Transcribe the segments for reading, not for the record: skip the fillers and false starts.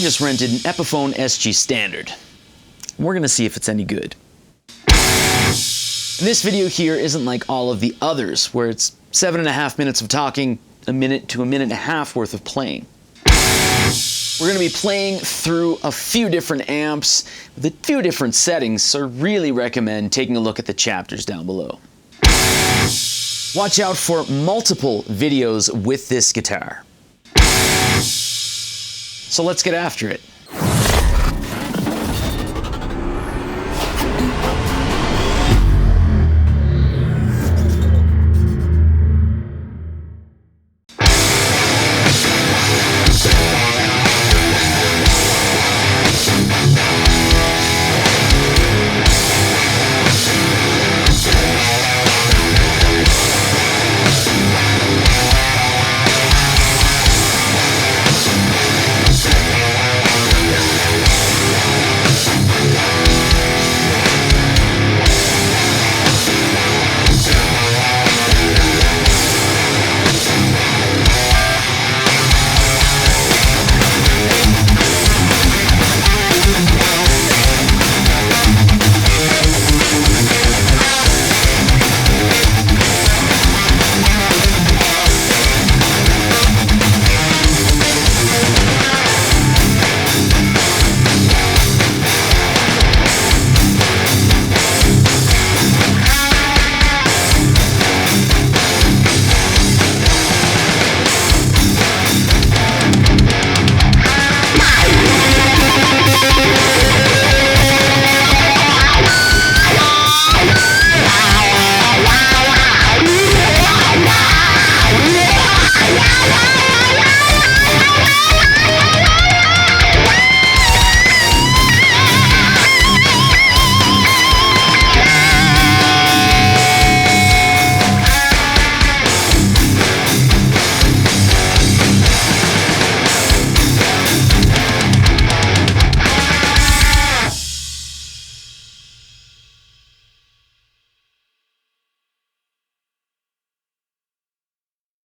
just rented an Epiphone SG Standard. We're gonna see if it's any good. This video here isn't like all of the others, where it's 7.5 minutes of talking, a minute to a minute and a half worth of playing. We're gonna be playing through a few different amps with a few different settings, so I really recommend taking a look at the chapters down below. Watch out for multiple videos with this guitar. So let's get after it.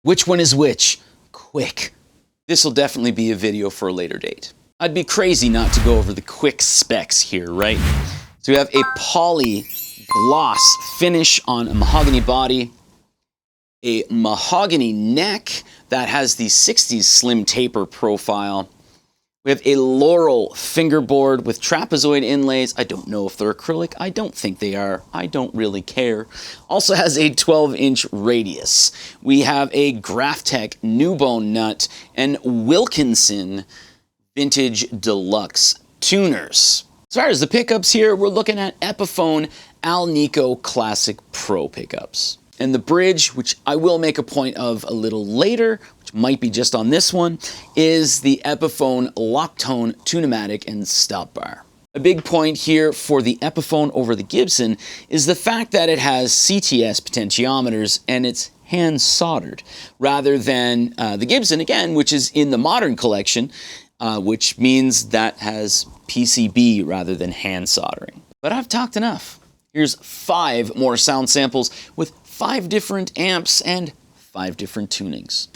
Which one is which? Quick. This will definitely be a video for a later date. I'd be crazy not to go over the quick specs here, right? So we have a poly gloss finish on a mahogany body, a mahogany neck that has the 60s slim taper profile. We have a laurel fingerboard with trapezoid inlays. I don't know if they're acrylic. I don't think they are. I don't really care. Also has a 12-inch radius. We have a Graphtec new bone nut and Wilkinson Vintage Deluxe tuners. As far as the pickups here, we're looking at Epiphone Alnico Classic Pro pickups. And the bridge, which I will make a point of a little later, which might be just on this one, is the Epiphone Locktone Tunematic and Stop Bar. A big point here for the Epiphone over the Gibson is the fact that it has CTS potentiometers and it's hand soldered, rather than the Gibson, again, which is in the modern collection, which means that has PCB rather than hand soldering. But I've talked enough. Here's 5 more sound samples with 5 different amps and 5 different tunings.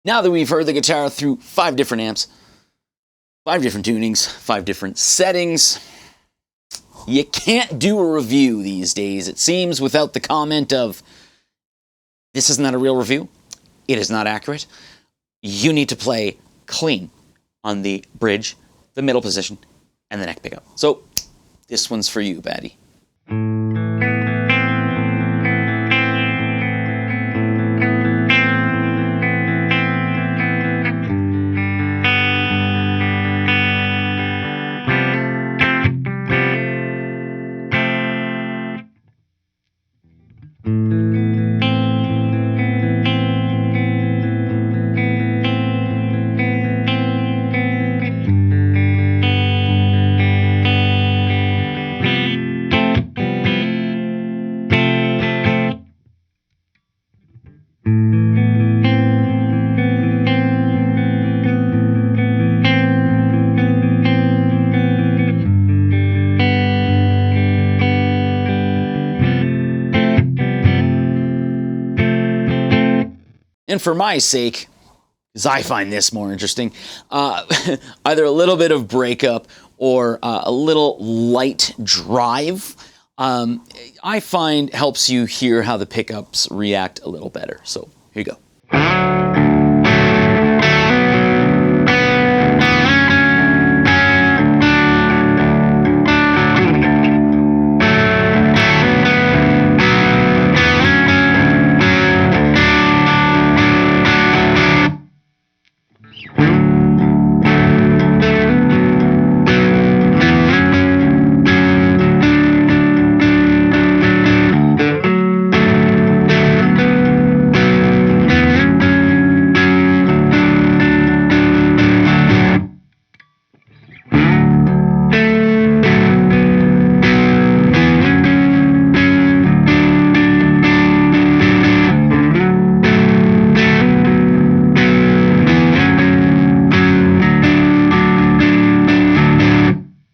Now that we've heard the guitar through 5 different amps, 5 different tunings, 5 different settings, you can't do a review these days, it seems, without the comment of, this is not a real review, it is not accurate, you need to play clean on the bridge, the middle position, and the neck pickup. So, this one's for you, baddie. And for my sake, because I find this more interesting, either a little bit of breakup or a little light drive, I find helps you hear how the pickups react a little better. So here you go.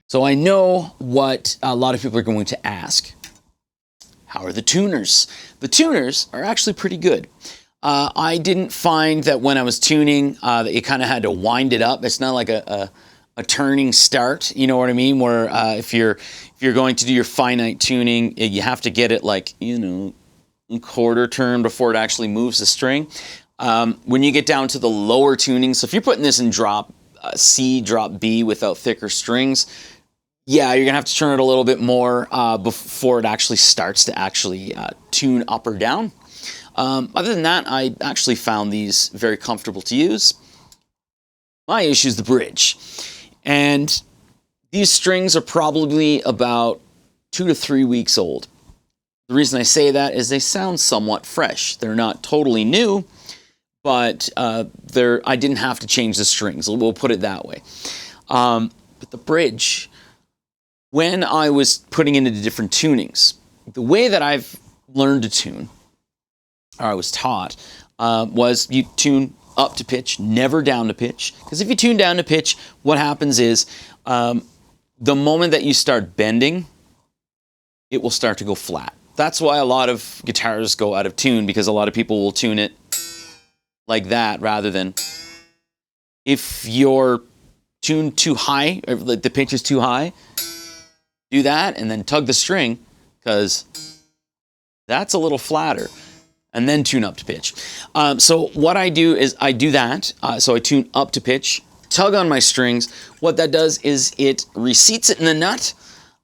So I know what a lot of people are going to ask. How are the tuners? The tuners are actually pretty good. I didn't find that when I was tuning that you kind of had to wind it up. It's not like a turning start, you know what I mean? Where if you're going to do your finite tuning, you have to get it like, you know, a quarter turn before it actually moves the string. When you get down to the lower tuning, so if you're putting this in drop C, drop B without thicker strings, yeah, you're gonna have to turn it a little bit more before it actually starts to actually tune up or down. Other than that, I actually found these very comfortable to use. My issue is the bridge. And these strings are probably about 2 to 3 weeks old. The reason I say that is they sound somewhat fresh. They're not totally new, but I didn't have to change the strings. We'll put it that way. But the bridge, when I was putting into the different tunings, the way that I've learned to tune, or I was taught, was you tune up to pitch, never down to pitch. Because if you tune down to pitch, what happens is the moment that you start bending, it will start to go flat. That's why a lot of guitars go out of tune, because a lot of people will tune it like that rather than if you're tuned too high, or the pitch is too high, do that and then tug the string, because that's a little flatter, and then tune up to pitch. So what I do is I do that. So I tune up to pitch, tug on my strings. What that does is it reseats it in the nut,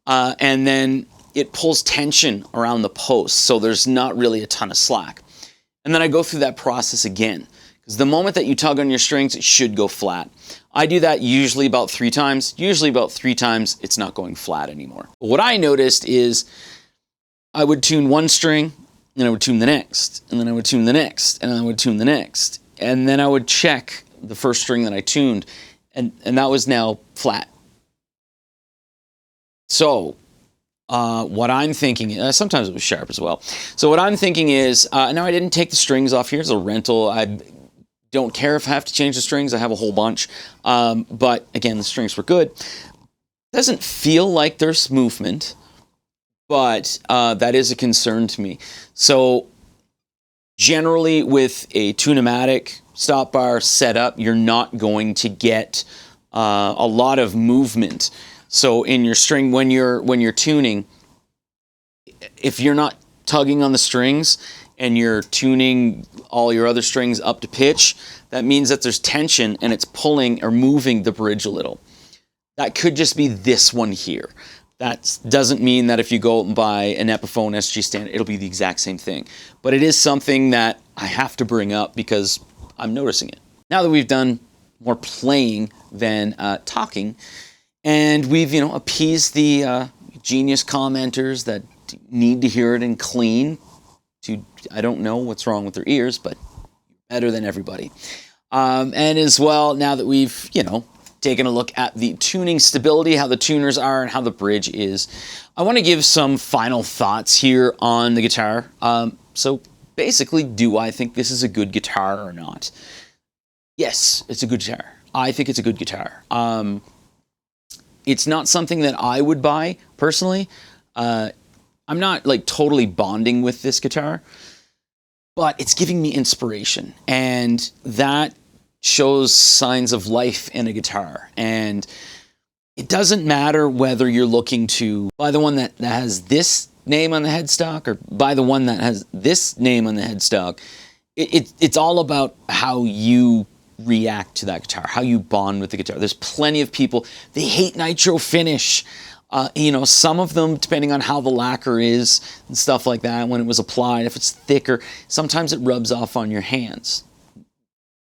and then it pulls tension around the post, so there's not really a ton of slack. And then I go through that process again, because the moment that you tug on your strings, it should go flat. I do that usually about 3 times. Usually about 3 times, it's not going flat anymore. But what I noticed is I would tune one string, and I would tune the next, and then I would tune the next, and then I would tune the next. And then I would check the first string that I tuned, and that was now flat. So what I'm thinking, sometimes it was sharp as well. So what I'm thinking is, now I didn't take the strings off. Here's a rental. I don't care if I have to change the strings. I have a whole bunch. But again, the strings were good. Doesn't feel like there's movement, but that is a concern to me. So Generally, with a tunematic stop bar setup, you're not going to get a lot of movement. So in your string, when you're tuning, if you're not tugging on the strings and you're tuning all your other strings up to pitch, that means that there's tension and it's pulling or moving the bridge a little. That could just be this one here. That doesn't mean that if you go out and buy an Epiphone SG standard, it'll be the exact same thing. But it is something that I have to bring up because I'm noticing it. Now that we've done more playing than talking, and we've, appeased the genius commenters that need to hear it in clean, I don't know what's wrong with their ears, but better than everybody. And as well, now that we've, taking a look at the tuning stability, how the tuners are, and how the bridge is, I want to give some final thoughts here on the guitar. So basically, do I think this is a good guitar or not? Yes, it's a good guitar. I think it's a good guitar. It's not something that I would buy personally. I'm not like totally bonding with this guitar, but it's giving me inspiration, and that shows signs of life in a guitar. And it doesn't matter whether you're looking to buy the one that has this name on the headstock or buy the one that has this name on the headstock. It's all about how you react to that guitar, how you bond with the guitar. There's plenty of people, they hate nitro finish. Some of them, depending on how the lacquer is and stuff like that, when it was applied, if it's thicker, sometimes it rubs off on your hands.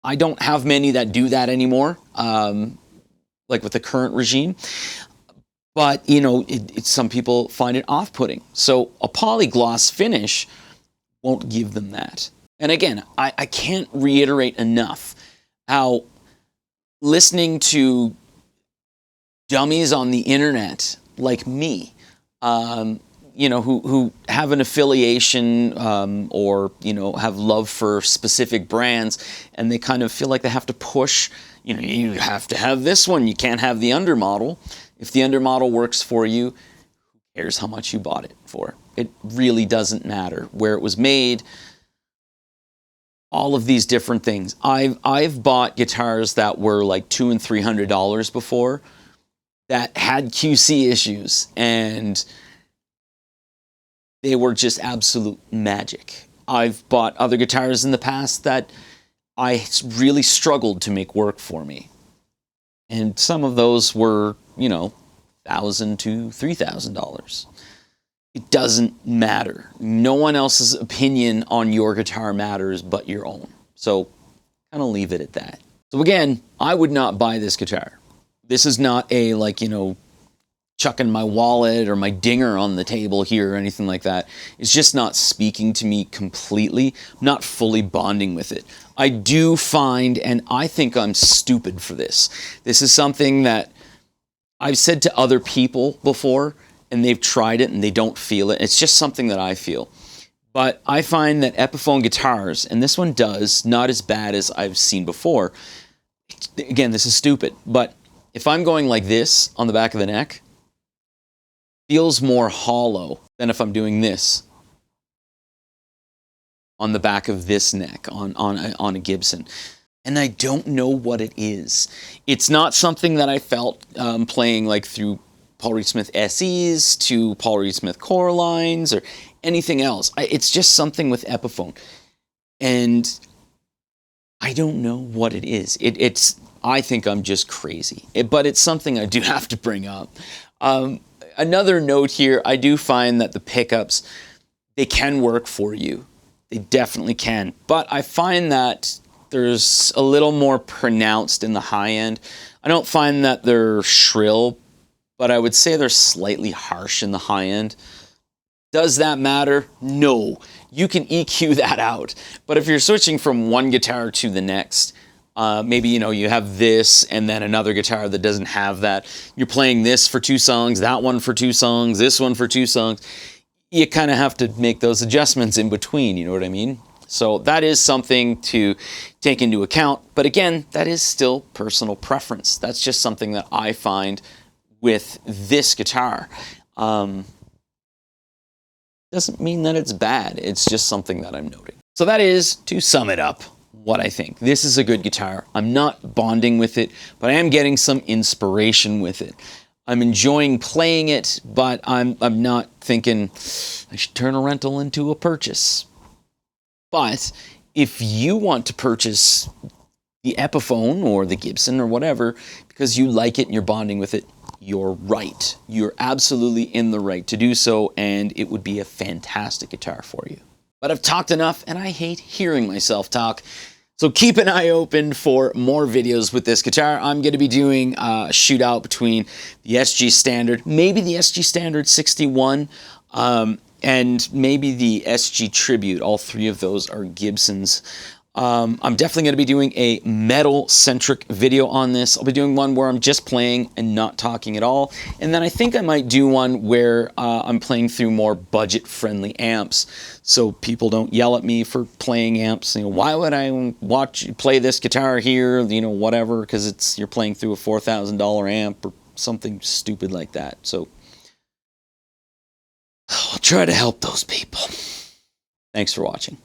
I don't have many that do that anymore, like with the current regime. But, some people find it off-putting. So a polygloss finish won't give them that. And again, I can't reiterate enough how listening to dummies on the internet like me, who have an affiliation or, have love for specific brands, and they kind of feel like they have to push, you have to have this one, you can't have the undermodel. If the undermodel works for you, who cares how much you bought it for? It really doesn't matter where it was made. All of these different things. I've bought guitars that were like $200 and $300 before that had QC issues, and they were just absolute magic. I've bought other guitars in the past that I really struggled to make work for me. And some of those were, $1,000 to $3,000. It doesn't matter. No one else's opinion on your guitar matters but your own. So kind of leave it at that. So again, I would not buy this guitar. This is not a chucking my wallet or my dinger on the table here or anything like that. It's just not speaking to me completely. I'm not fully bonding with it. I do find, and I think I'm stupid for this. This is something that I've said to other people before, and they've tried it and they don't feel it. It's just something that I feel. But I find that Epiphone guitars, and this one does, not as bad as I've seen before. Again, this is stupid, but if I'm going like this on the back of the neck, feels more hollow than if I'm doing this on the back of this neck on a Gibson. And I don't know what it is. It's not something that I felt playing like through Paul Reed Smith SEs to Paul Reed Smith core lines or anything else. It's just something with Epiphone. And I don't know what it is. I think I'm just crazy. But it's something I do have to bring up. Another note here, I do find that the pickups, they can work for you. They definitely can. But I find that there's a little more pronounced in the high end. I don't find that they're shrill, but I would say they're slightly harsh in the high end. Does that matter? No. You can EQ that out. But if you're switching from one guitar to the next, maybe, you have this and then another guitar that doesn't have that. You're playing this for 2 songs, that one for 2 songs, this one for 2 songs. You kind of have to make those adjustments in between, you know what I mean? So that is something to take into account. But again, that is still personal preference. That's just something that I find with this guitar. Doesn't mean that it's bad. It's just something that I'm noting. So that is, to sum it up, what I think. This is a good guitar. I'm not bonding with it, but I am getting some inspiration with it. I'm enjoying playing it, but I'm not thinking I should turn a rental into a purchase. But if you want to purchase the Epiphone or the Gibson or whatever because you like it and you're bonding with it, you're right. You're absolutely in the right to do so, and it would be a fantastic guitar for you. But I've talked enough, and I hate hearing myself talk. So keep an eye open for more videos with this guitar. I'm going to be doing a shootout between the SG Standard, maybe the SG Standard 61, and maybe the SG Tribute. All three of those are Gibsons. I'm definitely going to be doing a metal-centric video on this. I'll be doing one where I'm just playing and not talking at all. And then I think I might do one where I'm playing through more budget-friendly amps, so people don't yell at me for playing amps. You know, why would I play this guitar here? You know, whatever, because you're playing through a $4,000 amp or something stupid like that. So I'll try to help those people. Thanks for watching.